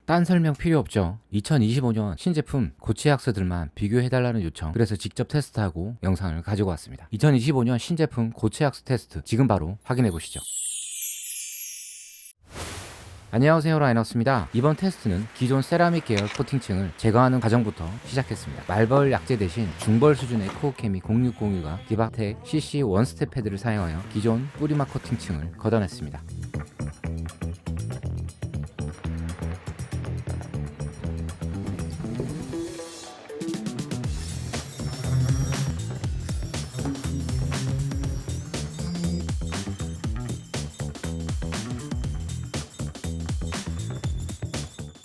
딴 설명 필요 없죠. 2025년 신제품 고체약스들만 비교해달라는 요청, 그래서 직접 테스트하고 영상을 가지고 왔습니다. 2025년 신제품 고체약스 테스트 지금 바로 확인해보시죠. 안녕하세요, 라이너스입니다. 이번 테스트는 기존 세라믹 계열 코팅층을 제거하는 과정부터 시작했습니다. 말벌 약재 대신 중벌 수준의 코어케미 0601과 디바텍 CC 원스텝 패드를 사용하여 기존 뿌리막 코팅층을 걷어냈습니다.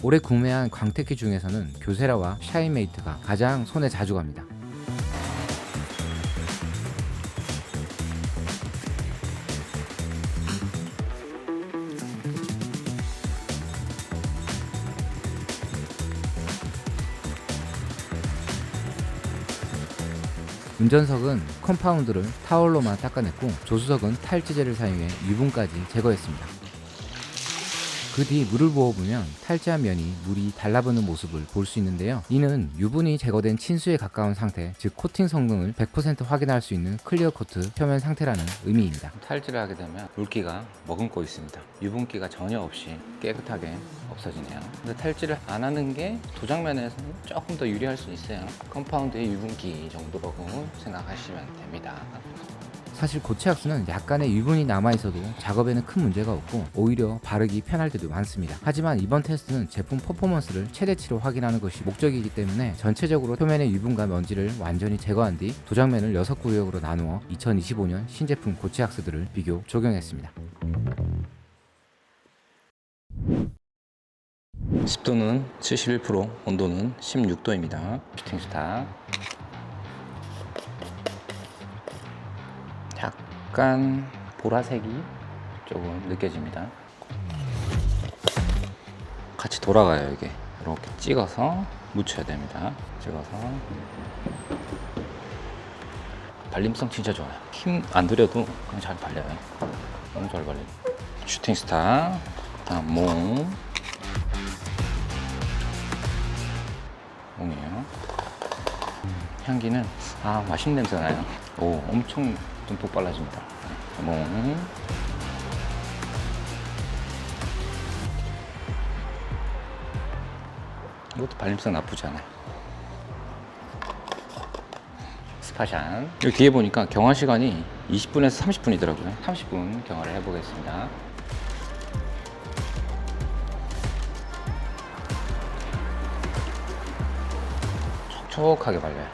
올해 구매한 광택기 중에서는 교세라와 샤인메이트가 가장 손에 자주 갑니다. 운전석은 컴파운드를 타월로만 닦아냈고 조수석은 탈지제를 사용해 유분까지 제거했습니다. 그 뒤 물을 부어보면 탈지한 면이 물이 달라붙는 모습을 볼 수 있는데요. 이는 유분이 제거된 친수에 가까운 상태, 즉 코팅 성능을 100% 확인할 수 있는 클리어 코트 표면 상태라는 의미입니다. 탈지를 하게 되면 물기가 머금고 있습니다. 유분기가 전혀 없이 깨끗하게 없어지네요. 근데 탈지를 안 하는 게 도장면에서는 조금 더 유리할 수 있어요. 컴파운드의 유분기 정도라고 생각하시면 됩니다. 사실 고체약스는 약간의 유분이 남아있어도 작업에는 큰 문제가 없고 오히려 바르기 편할 때도 많습니다. 하지만 이번 테스트는 제품 퍼포먼스를 최대치로 확인하는 것이 목적이기 때문에 전체적으로 표면의 유분과 먼지를 완전히 제거한 뒤 도장면을 6구역으로 나누어 2025년 신제품 고체약스들을 비교 적용했습니다. 습도는 71%, 온도는 16도입니다. 슈팅 스타. 약간 보라색이 조금 느껴집니다. 같이 돌아가요. 이게 이렇게 찍어서 묻혀야 됩니다. 찍어서 발림성 진짜 좋아요. 힘 안 들여도 그냥 잘 발려요. 너무 잘 발려요. 슈팅 스타. 다음 몽이에요. 향기는 맛있는 냄새가 나요. 오, 엄청 듬뿍 발라집니다. 이것도 발림성 나쁘지 않아요. 스파샨. 여기 뒤에 보니까 경화 시간이 20분에서 30분이더라고요. 30분 경화를 해보겠습니다. 촉촉하게 발려요.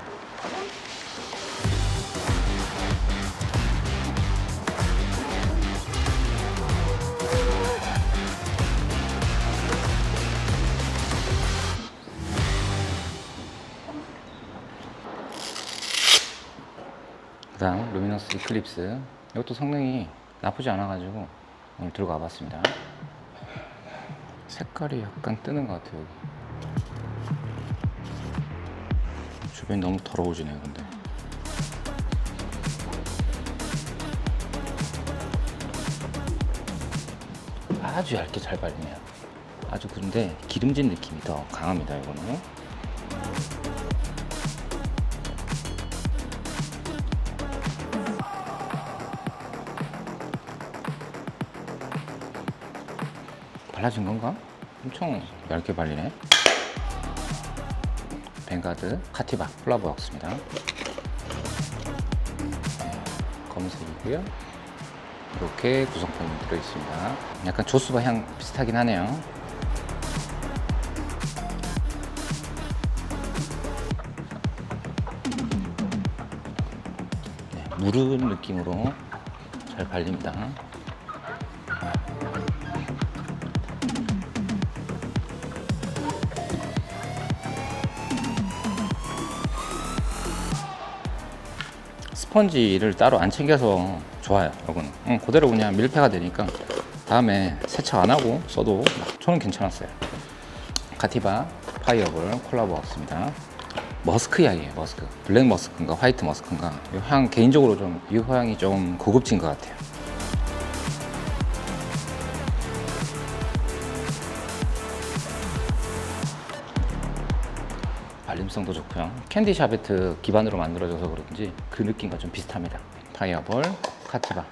그 다음 루미너스 이클립스. 이것도 성능이 나쁘지 않아 가지고 오늘 들고 와봤습니다. 색깔이 약간 뜨는 것 같아요. 여기 주변이 너무 더러워지네요. 근데 아주 얇게 잘 발리네요. 아주 근데 기름진 느낌이 더 강합니다. 이거는 발라진 건가? 엄청 얇게 발리네. 뱅가드 카티바 콜라보웍스입니다. 검은색이고요. 이렇게 구성품이 들어있습니다. 약간 조스바 향 비슷하긴 하네요. 네, 무른 느낌으로 잘 발립니다. 스펀지를 따로 안 챙겨서 좋아요. 이거는 그대로 그냥 밀폐가 되니까 다음에 세척 안 하고 써도 저는 괜찮았어요. 카티바 파이어볼 콜라보웍스입니다. 머스크 향이에요. 머스크. 블랙 머스크인가 화이트 머스크인가. 이 향 개인적으로 좀 이 향이 좀 고급진 것 같아요. 알림성도 좋고요. 캔디 샤베트 기반으로 만들어져서 그런지 그 느낌과 좀 비슷합니다. 파이어볼, 카티바.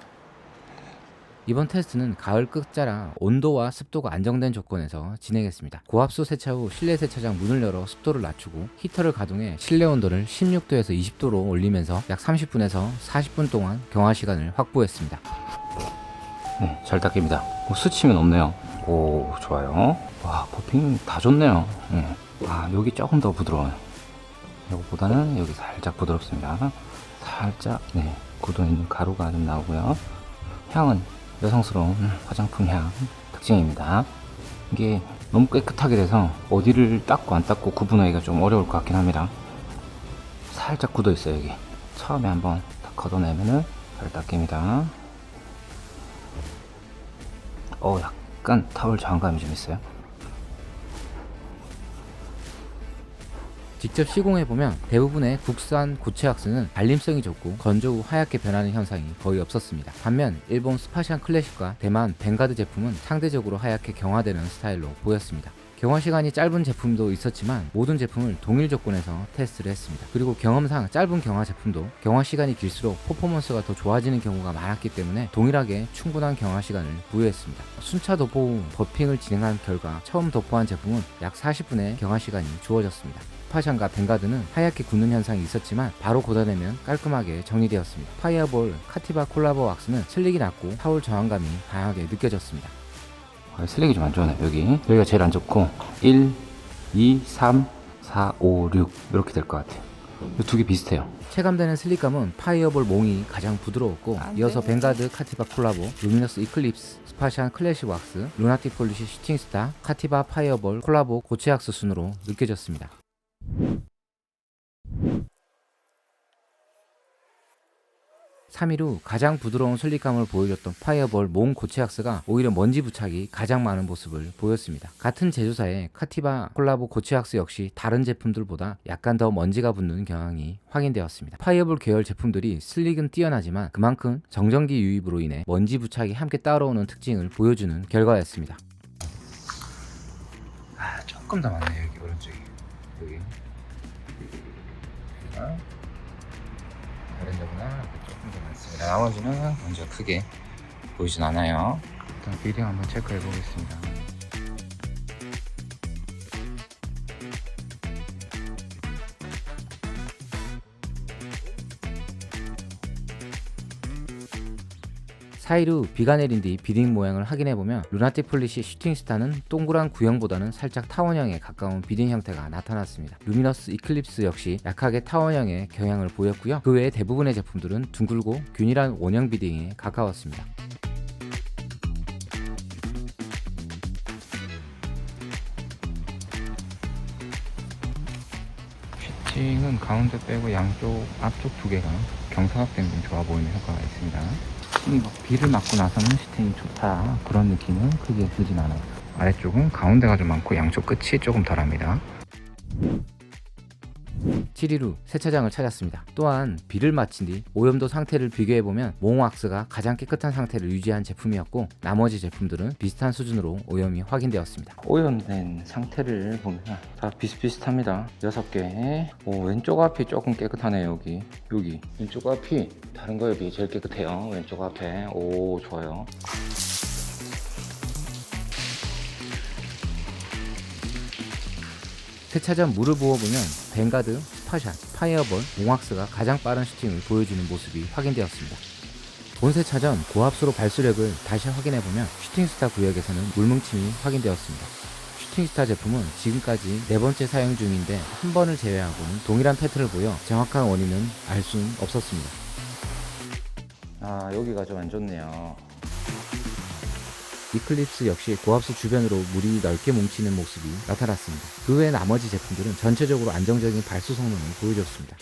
이번 테스트는 가을 끝자라 온도와 습도가 안정된 조건에서 진행했습니다. 고압수 세차 후 실내 세차장 문을 열어 습도를 낮추고 히터를 가동해 실내 온도를 16도에서 20도로 올리면서 약 30분에서 40분 동안 경화 시간을 확보했습니다. 네, 잘 닦입니다. 스치면 없네요. 오, 좋아요. 와, 버핑 다 좋네요. 네. 아, 여기 조금 더 부드러워요. 이거보다는 여기 살짝 부드럽습니다. 살짝, 네, 굳어 있는 가루가 좀 나오고요. 향은 여성스러운 화장품 향 특징입니다. 이게 너무 깨끗하게 돼서 어디를 닦고 안 닦고 구분하기가 좀 어려울 것 같긴 합니다. 살짝 굳어 있어요. 여기 처음에 한번 딱 걷어내면은 잘 닦입니다. 약간 타월 저항감이 좀 있어요. 직접 시공해보면 대부분의 국산 고체 왁스는 발림성이 좋고 건조 후 하얗게 변하는 현상이 거의 없었습니다. 반면 일본 스파시안 클래식과 대만 벵가드 제품은 상대적으로 하얗게 경화되는 스타일로 보였습니다. 경화 시간이 짧은 제품도 있었지만 모든 제품을 동일 조건에서 테스트를 했습니다. 그리고 경험상 짧은 경화 제품도 경화 시간이 길수록 퍼포먼스가 더 좋아지는 경우가 많았기 때문에 동일하게 충분한 경화 시간을 부여했습니다. 순차 도포 후 버핑을 진행한 결과 처음 도포한 제품은 약 40분의 경화 시간이 주어졌습니다. 스파샨과 벵가드는 하얗게 굳는 현상이 있었지만 바로 걷어내면 깔끔하게 정리되었습니다. 파이어볼 카티바 콜라보 왁스는 슬릭이 낮고 타올 저항감이 강하게 느껴졌습니다. 슬릭이 좀 안 좋네. 여기가 제일 안 좋고 1, 2, 3, 4, 5, 6 이렇게 될 것 같아요. 이 두 개 비슷해요. 체감되는 슬릭감은 파이어볼 몽이 가장 부드러웠고 이어서 벵가드 카티바 콜라보, 루미너스 이클립스, 스파시안 클래식 왁스, 루나틱 폴리시 슈팅스타, 카티바 파이어볼 콜라보 고체 왁스 순으로 느껴졌습니다. 3일 후 가장 부드러운 슬릭감을 보여줬던 파이어볼 몽 고체 왁스가 오히려 먼지 부착이 가장 많은 모습을 보였습니다. 같은 제조사의 카티바 콜라보 고체 왁스 역시 다른 제품들보다 약간 더 먼지가 붙는 경향이 확인되었습니다. 파이어볼 계열 제품들이 슬릭은 뛰어나지만 그만큼 정전기 유입으로 인해 먼지 부착이 함께 따라오는 특징을 보여주는 결과였습니다. 조금 더 많네요. 여기 오른쪽에 여기 다른 데보다 조금 더 많습니다. 나머지는 먼저 크게 보이진 않아요. 일단 비딩 한번 체크해 보겠습니다. 사일 후 비가 내린 뒤 비딩 모양을 확인해보면 루나틱 폴리시 슈팅스타는 동그란 구형보다는 살짝 타원형에 가까운 비딩 형태가 나타났습니다. 루미너스 이클립스 역시 약하게 타원형의 경향을 보였고요. 그 외에 대부분의 제품들은 둥글고 균일한 원형 비딩에 가까웠습니다. 슈팅은 가운데 빼고 양쪽 앞쪽 두 개가 경사각된 좀 좋아 보이는 효과가 있습니다. 비를 맞고 나서는 시팅이 좋다 그런 느낌은 크게 들진 않아요. 아래쪽은 가운데가 좀 많고 양쪽 끝이 조금 덜합니다. 7일 후 세차장을 찾았습니다. 또한 비를 맞힌 뒤 오염도 상태를 비교해보면 몽왁스가 가장 깨끗한 상태를 유지한 제품이었고 나머지 제품들은 비슷한 수준으로 오염이 확인되었습니다. 오염된 상태를 보면 다 비슷비슷합니다. 6개. 왼쪽 앞이 조금 깨끗하네요. 여기 왼쪽 앞이 다른 거에 비해 제일 깨끗해요. 왼쪽 앞에. 오, 좋아요. 세차전 물을 부어보면 벵가드, 스파샷, 파이어볼, 몽왁스가 가장 빠른 슈팅을 보여주는 모습이 확인되었습니다. 본 세차전 고압수로 발수력을 다시 확인해보면 슈팅스타 구역에서는 물뭉침이 확인되었습니다. 슈팅스타 제품은 지금까지 4번째 사용 중인데 한 번을 제외하고는 동일한 패턴을 보여 정확한 원인은 알 수는 없었습니다. 여기가 좀 안 좋네요. 이클립스 역시 고압수 주변으로 물이 넓게 뭉치는 모습이 나타났습니다. 그 외 나머지 제품들은 전체적으로 안정적인 발수 성능을 보여줬습니다.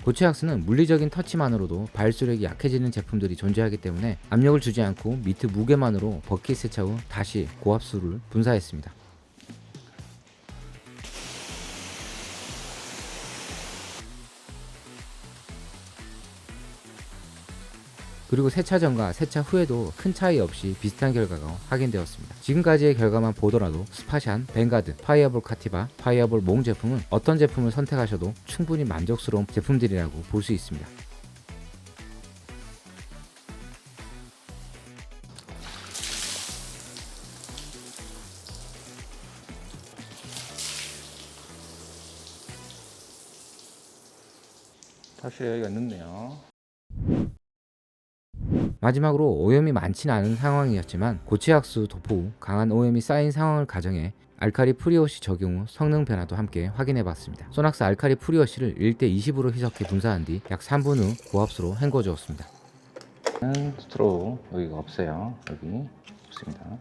고체악스는 물리적인 터치만으로도 발수력이 약해지는 제품들이 존재하기 때문에 압력을 주지 않고 미트 무게만으로 버킷 세차 후 다시 고압수를 분사했습니다. 그리고 세차 전과 세차 후에도 큰 차이 없이 비슷한 결과가 확인되었습니다. 지금까지의 결과만 보더라도 스파샨, 벵가드, 파이어볼 카티바, 파이어볼 몽 제품은 어떤 제품을 선택하셔도 충분히 만족스러운 제품들이라고 볼 수 있습니다. 사실 여기가 늦네요. 마지막으로 오염이 많지는 않은 상황이었지만 고체악수 도포 후 강한 오염이 쌓인 상황을 가정해 알카리 프리워시 적용 후 성능 변화도 함께 확인해봤습니다. 소낙스 알카리 프리워시를 1:20으로 희석해 분사한 뒤 약 3분 후 고압수로 헹궈 주었습니다. 스트로우 여기가 없어요. 여기 없습니다.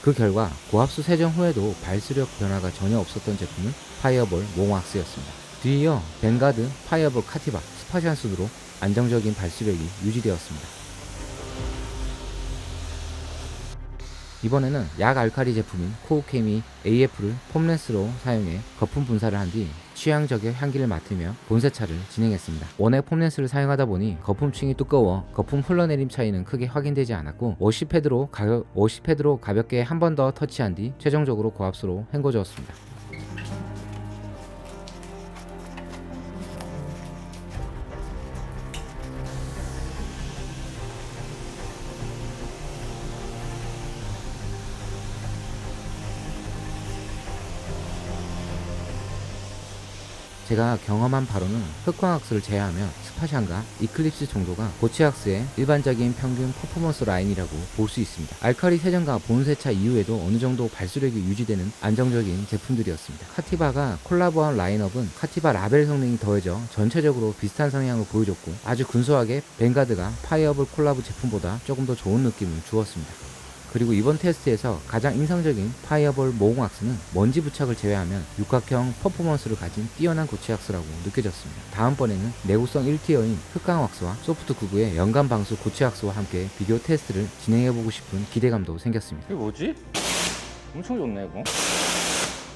그 결과 고압수 세정 후에도 발수력 변화가 전혀 없었던 제품은 파이어볼 몽왁스였습니다. 뒤이어 벵가드, 파이어볼 카티바, 스파샨 순으로 안정적인 발수력이 유지되었습니다. 이번에는 약 알카리 제품인 코오케미 AF를 폼렌스로 사용해 거품 분사를 한 뒤 취향 저격 향기를 맡으며 본세차를 진행했습니다. 원액 폼렌스를 사용하다 보니 거품층이 두꺼워 거품 흘러내림 차이는 크게 확인되지 않았고 워시패드로 가볍게 한 번 더 터치한 뒤 최종적으로 고압수로 헹궈주었습니다. 제가 경험한 바로는 흑광악스를 제외하면 스파샨과 이클립스 정도가 고체악스의 일반적인 평균 퍼포먼스 라인이라고 볼 수 있습니다. 알카리 세정과 본세차 이후에도 어느정도 발수력이 유지되는 안정적인 제품들이었습니다. 카티바가 콜라보한 라인업은 카티바 라벨 성능이 더해져 전체적으로 비슷한 성향을 보여줬고 아주 근소하게 벵가드가 파이어볼 콜라보 제품보다 조금 더 좋은 느낌을 주었습니다. 그리고 이번 테스트에서 가장 인상적인 파이어볼 몽왁스는 먼지 부착을 제외하면 육각형 퍼포먼스를 가진 뛰어난 고체왁스라고 느껴졌습니다. 다음번에는 내구성 1티어인 흑강왁스와 소프트 99의 연간 방수 고체왁스와 함께 비교 테스트를 진행해보고 싶은 기대감도 생겼습니다. 이게 뭐지? 엄청 좋네 이거.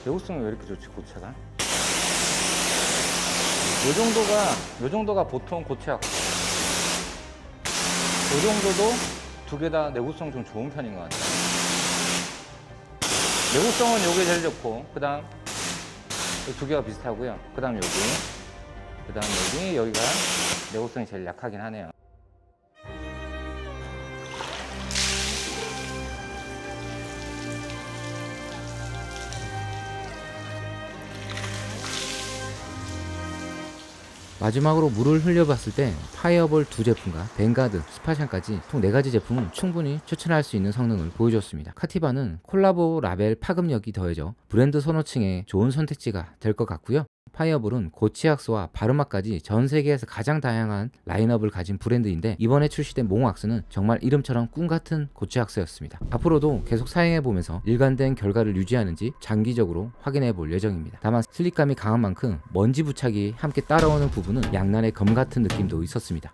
내구성이 왜 이렇게 좋지 고체가? 요 정도가 보통 고체왁스. 요 정도도 두 개 다 내구성 좀 좋은 편인 것 같아요. 내구성은 요게 제일 좋고, 그 다음 두 개가 비슷하고요. 그 다음 여기가 내구성이 제일 약하긴 하네요. 마지막으로 물을 흘려봤을 때 파이어볼 두 제품과 벵가드, 스파샨까지 총 4가지 제품은 충분히 추천할 수 있는 성능을 보여줬습니다. 카티바는 콜라보 라벨 파급력이 더해져 브랜드 선호층에 좋은 선택지가 될 것 같고요. 파이어볼은 고치악스와 바르마까지 전 세계에서 가장 다양한 라인업을 가진 브랜드인데 이번에 출시된 몽왁스는 정말 이름처럼 꿈같은 고치악스였습니다. 앞으로도 계속 사용해보면서 일관된 결과를 유지하는지 장기적으로 확인해볼 예정입니다. 다만 슬립감이 강한 만큼 먼지 부착이 함께 따라오는 부분은 양날의 검 같은 느낌도 있었습니다.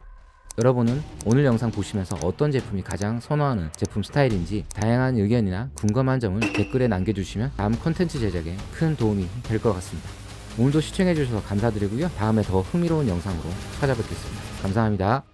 여러분은 오늘 영상 보시면서 어떤 제품이 가장 선호하는 제품 스타일인지 다양한 의견이나 궁금한 점을 댓글에 남겨주시면 다음 컨텐츠 제작에 큰 도움이 될 것 같습니다. 오늘도 시청해주셔서 감사드리고요. 다음에 더 흥미로운 영상으로 찾아뵙겠습니다. 감사합니다.